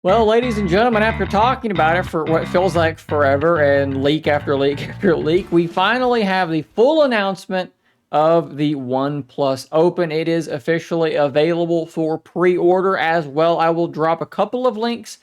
Well, ladies and gentlemen, after talking about it for what feels like forever and leak after leak after leak, we finally have the full announcement of the OnePlus Open. It is officially available for pre-order as well. I will drop a couple of links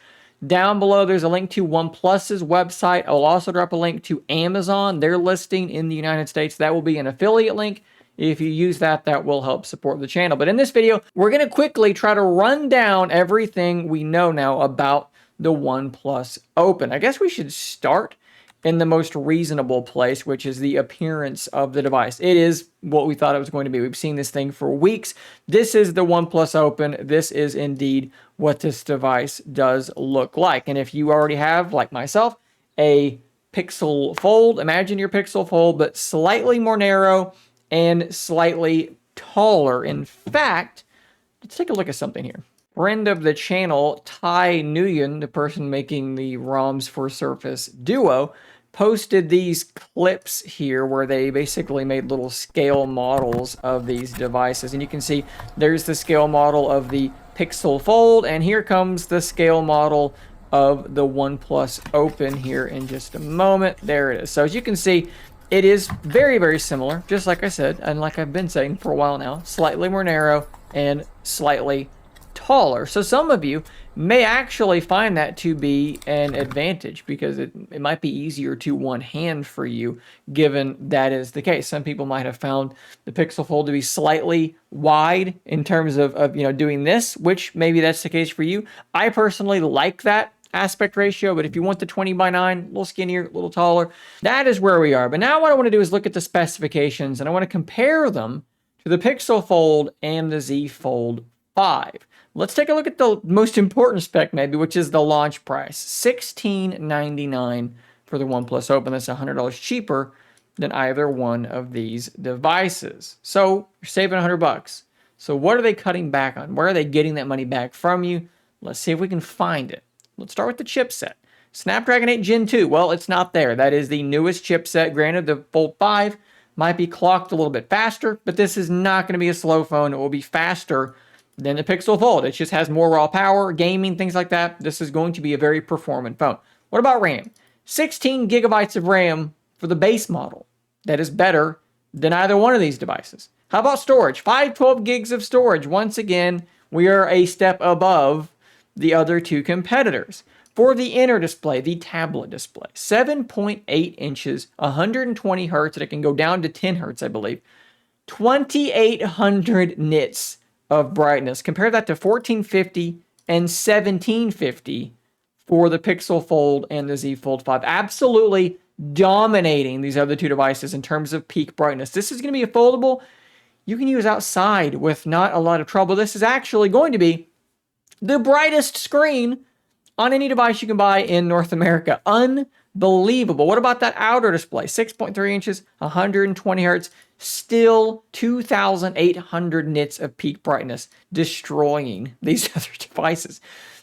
down below. There's a link to OnePlus's website. I will also drop a link to Amazon, their listing in the United States. That will be an affiliate link. If you use that, that will help support the channel. But in this video, we're going to quickly try to run down everything we know now about the OnePlus Open. I guess we should start in the most reasonable place, which is the appearance of the device. It is what we thought it was going to be. We've seen this thing for weeks. This is the OnePlus Open. This is indeed what this device does look like. And if you already have, like myself, a Pixel Fold, imagine your Pixel Fold, but slightly more narrow and slightly taller. In fact, let's take a look at something here. Friend of the channel, Ty Nguyen, the person making the ROMs for Surface Duo, posted these clips here where they basically made little scale models of these devices. And you can see there's the scale model of the Pixel Fold, and here comes the scale model of the OnePlus Open here in just a moment. There it is. So as you can see, it is very, very similar, just like I said, and like I've been saying for a while now, slightly more narrow and slightly taller. So some of you may actually find that to be an advantage because it might be easier to one hand for you, given that is the case. Some people might have found the Pixel Fold to be slightly wide in terms of doing this, which maybe that's the case for you. I personally like that aspect ratio, but if you want the 20:9, a little skinnier, a little taller, that is where we are. But now what I want to do is look at the specifications, and I want to compare them to the Pixel Fold and the Z Fold 5. Let's take a look at the most important spec maybe, which is the launch price. $1699 for the OnePlus Open. That's $100 cheaper than either one of these devices. So you're saving $100. So what are they cutting back on? Where are they getting that money back from you? Let's see if we can find it. Let's start with the chipset. Snapdragon 8 Gen 2, well, it's not there. That is the newest chipset. Granted, the Fold 5 might be clocked a little bit faster, but this is not going to be a slow phone. It will be faster than the Pixel Fold. It just has more raw power, gaming, things like that. This is going to be a very performant phone. What about RAM? 16 gigabytes of RAM for the base model. That is better than either one of these devices. How about storage? 512 gigs of storage. Once again, we are a step above the other two competitors. For the inner display, the tablet display, 7.8 inches, 120 hertz, and it can go down to 10 hertz, I believe. 2,800 nits of brightness. Compare that to 1450 and 1750 for the Pixel Fold and the Z Fold 5. Absolutely dominating these other two devices in terms of peak brightness. This is going to be a foldable you can use outside with not a lot of trouble. This is actually going to be the brightest screen on any device you can buy in North America. Unbelievable. What about that outer display? 6.3 inches, 120 hertz, still 2,800 nits of peak brightness, destroying these other devices.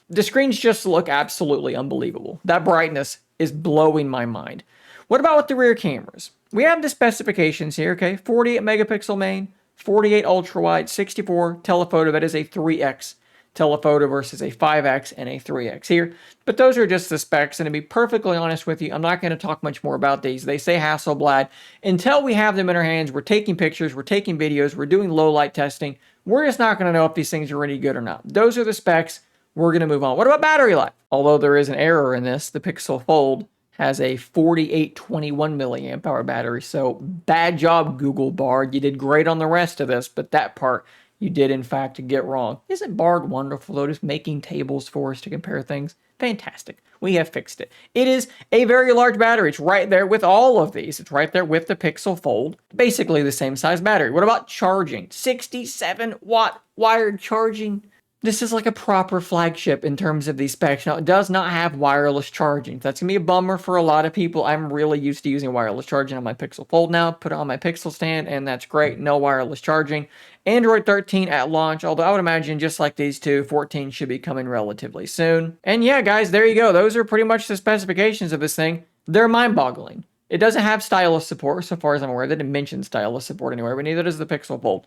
The screens just look absolutely unbelievable. That brightness is blowing my mind. What about with the rear cameras? We have the specifications here, okay? 48 megapixel main, 48 ultra wide, 64 telephoto. That is a 3x telephoto versus a 5x and a 3x here. But those are just the specs, and to be perfectly honest with you, I'm not going to talk much more about these. They say Hasselblad. Until we have them in our hands, we're taking pictures, we're taking videos, we're doing low light testing. We're just not going to know if these things are any good or not. Those are the specs. We're going to move on. What about battery life? Although there is an error in this, the Pixel Fold has a 4821 milliamp hour battery. So bad job, Google Bard. You did great on the rest of this, but that part you did, in fact, get wrong. Isn't Bard wonderful, though, just making tables for us to compare things? Fantastic. We have fixed it. It is a very large battery. It's right there with all of these. It's right there with the Pixel Fold. Basically the same size battery. What about charging? 67-watt wired charging. This is like a proper flagship in terms of these specs. Now, it does not have wireless charging. That's going to be a bummer for a lot of people. I'm really used to using wireless charging on my Pixel Fold now. Put it on my Pixel stand, and that's great. No wireless charging. Android 13 at launch, although I would imagine just like these two, 14 should be coming relatively soon. And yeah, guys, there you go. Those are pretty much the specifications of this thing. They're mind-boggling. It doesn't have stylus support, so far as I'm aware. They didn't mention stylus support anywhere, but neither does the Pixel Fold.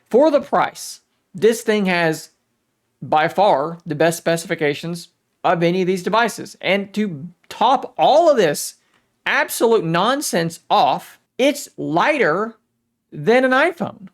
For the price, this thing has by far the best specifications of any of these devices. And to top all of this absolute nonsense off, it's lighter than an iPhone,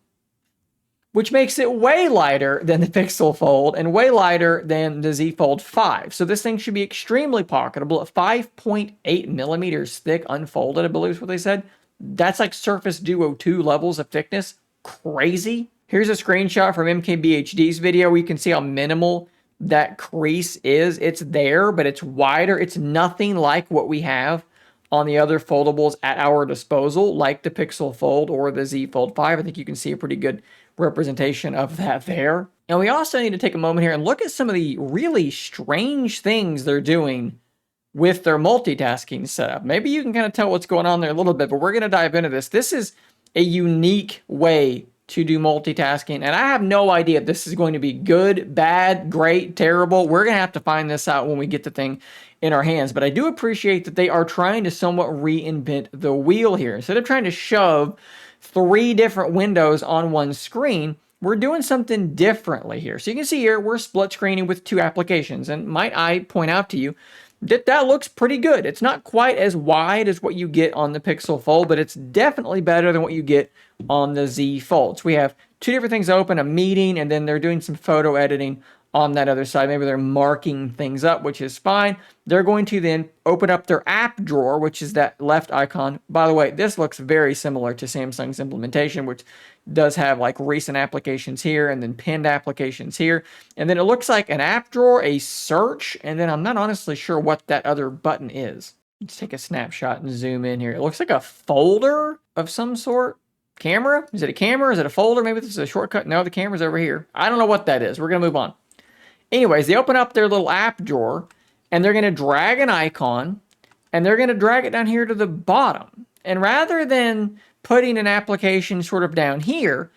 which makes it way lighter than the Pixel Fold and way lighter than the Z Fold 5. So this thing should be extremely pocketable at 5.8 millimeters thick, unfolded, I believe is what they said. That's like Surface Duo 2 levels of thickness. Crazy. Here's a screenshot from MKBHD's video where you can see how minimal that crease is. It's there, but it's wider. It's nothing like what we have on the other foldables at our disposal, like the Pixel Fold or the Z Fold 5. I think you can see a pretty good representation of that there. And we also need to take a moment here and look at some of the really strange things they're doing with their multitasking setup. Maybe you can kind of tell what's going on there a little bit, but we're going to dive into this. This is a unique way to do multitasking, and I have no idea if this is going to be good, bad, great, terrible. We're going to have to find this out when we get the thing in our hands, but I do appreciate that they are trying to somewhat reinvent the wheel here. Instead of trying to shove 3 different windows on one screen, we're doing something differently here. So you can see here, we're split screening with 2 applications, and might I point out to you that looks pretty good. It's not quite as wide as what you get on the Pixel Fold, but it's definitely better than what you get on the Z Fold. So we have 2 different things open, a meeting, and then they're doing some photo editing on that other side. Maybe they're marking things up, which is fine. They're going to then open up their app drawer, which is that left icon. By the way, this looks very similar to Samsung's implementation, which does have like recent applications here and then pinned applications here. And then it looks like an app drawer, a search, and then I'm not honestly sure what that other button is. Let's take a snapshot and zoom in here. It looks like a folder of some sort. Camera? Is it a camera? Is it a folder? Maybe this is a shortcut. No, the camera's over here. I don't know what that is. We're going to move on. Anyways, they open up their little app drawer, and they're going to drag an icon, and they're going to drag it down here to the bottom. And rather than putting an application sort of down here,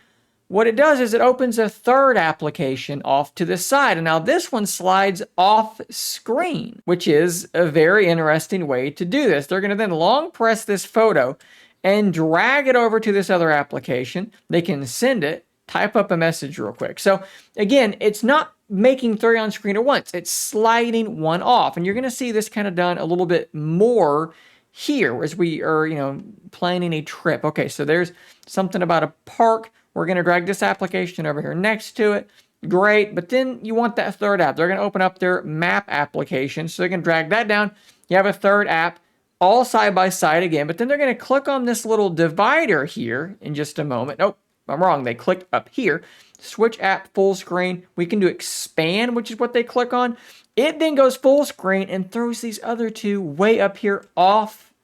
what it does is it opens a third application off to the side. And now this one slides off screen, which is a very interesting way to do this. They're going to then long press this photo and drag it over to this other application. They can send it, type up a message real quick. So again, it's not making 3 on screen at once. It's sliding one off. And you're going to see this kind of done a little bit more here as we are, planning a trip. Okay, so there's something about a park. We're going to drag this application over here next to it. Great, but then you want that third app. They're going to open up their map application, so they're going to drag that down. You have a third app, all side by side again, but then they're going to click on this little divider here in just a moment. Nope, I'm wrong. They clicked up here. Switch app full screen. We can do expand, which is what they click on. It then goes full screen and throws these other 2 way up here off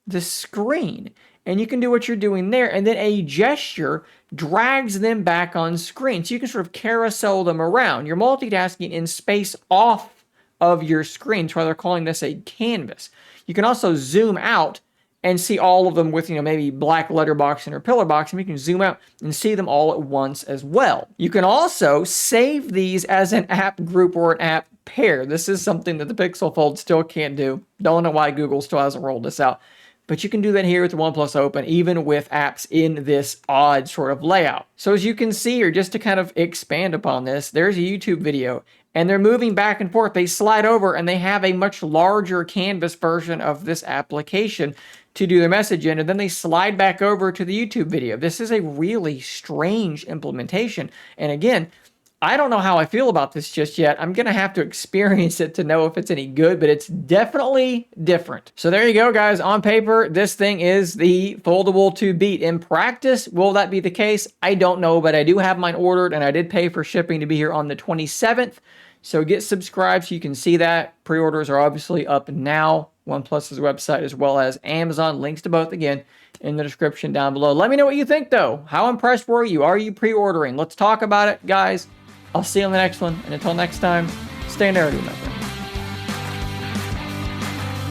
the screen. And you can do what you're doing there, and then a gesture drags them back on screen. So you can sort of carousel them around. You're multitasking in space off of your screen. That's why they're calling this a canvas. You can also zoom out and see all of them with, maybe black letterboxing or pillar boxing. You can zoom out and see them all at once as well. You can also save these as an app group or an app pair. This is something that the Pixel Fold still can't do. Don't know why Google still hasn't rolled this out. But you can do that here with the OnePlus Open, even with apps in this odd sort of layout. So as you can see here, just to kind of expand upon this, there's a YouTube video, and they're moving back and forth. They slide over, and they have a much larger canvas version of this application to do their message in, and then they slide back over to the YouTube video. This is a really strange implementation. And again, I don't know how I feel about this just yet. I'm going to have to experience it to know if it's any good, but it's definitely different. So there you go, guys. On paper, this thing is the foldable to beat. In practice, will that be the case? I don't know, but I do have mine ordered, and I did pay for shipping to be here on the 27th. So get subscribed so you can see that. Pre-orders are obviously up now. OnePlus's website as well as Amazon. Links to both, again, in the description down below. Let me know what you think, though. How impressed were you? Are you pre-ordering? Let's talk about it, guys. I'll see you on the next one. And until next time, stay nerdy, my friend.